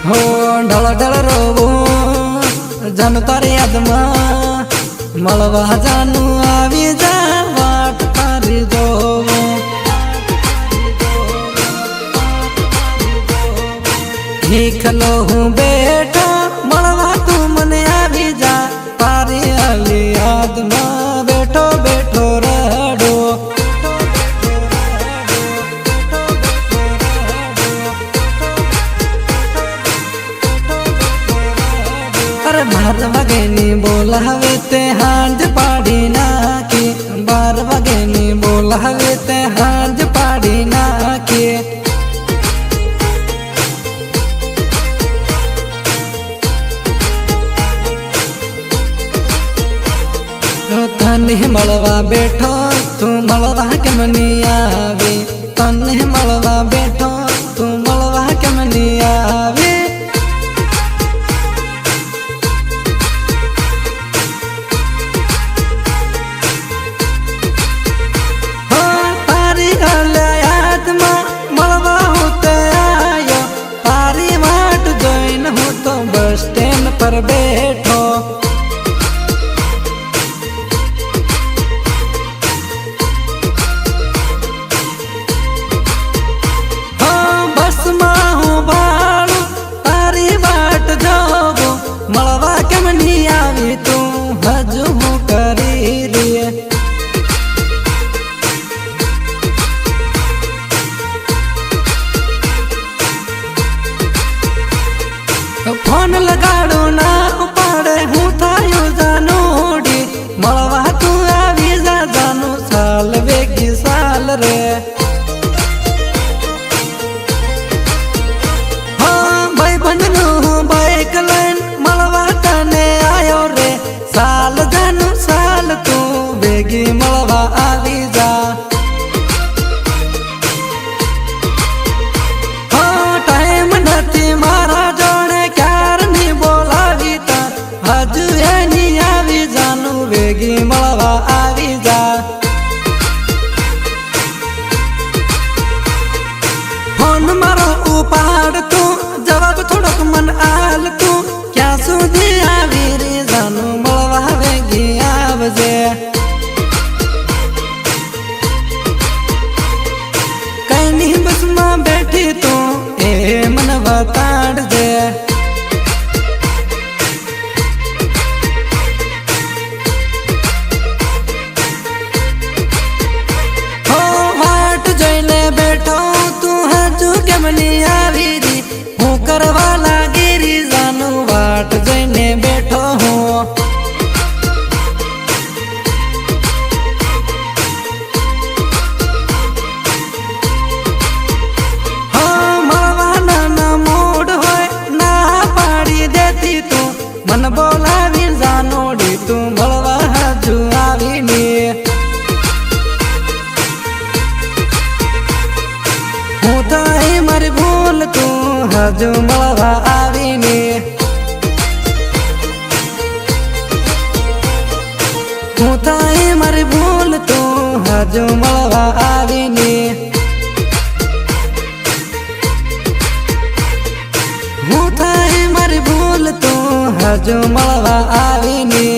हो ढळ ढळ रोवो जानु तारी याद में मळवा जानू आवी जा वाट तारी जोवो खलो हूँ बेटा मळवा तू मने आवी जा तारी अली याद में बैठो बैठो रडो अरे 12 वागेनी बोलावे ते हांज पाड़ी नाखी 12 वागेनी बोलावे ते हांज पाड़ी नाखी तने मळवा बैठो तू मळवा केम नी आवी तने मळवा बैठो तू मळवा केम नी आवी बस स्टैंड पर बैठो हाँ बस माहू बाळू तारी बाट जाओ मळवा केम नी आवी तू हजू हूँ करी लिए फोन लगाड़ो ना उपाड़े हूँ थायो जानोडी मळवा तू आवी जा जानू साल वेगी साल रे हाँ भाई बंधनु बाइक लाइन मळवा तने आयो रे साल जानू साल तू वेगी मळवा आवी जा हाँ टाइम नथी मारा हजू एनी आवी जानू वेगी मळवा आवी जा फोन मारो उपाड़ तू जवाब थोड़क मन आल तू क्या सुधी आवी रे जानू मळवा वेगी आवजे कहीं बस में बैठी तू ए मन बताड़ दे मनी आवी री हूँ करवा लागी री जानू वाट जईने बैठो हूँ हाँ मळवा ना मूड होय ना पाड़ी देती तू मन बोलावी जानोडी तू मळवा हजू आवी नी हूँ थाई मारी भूल तू हजू मळवा आवी नी हूँ थाई मारी भूल तू हजू मळवा आवी नी हूँ थाई मारी भूल तू हजू मळवा आवी नी।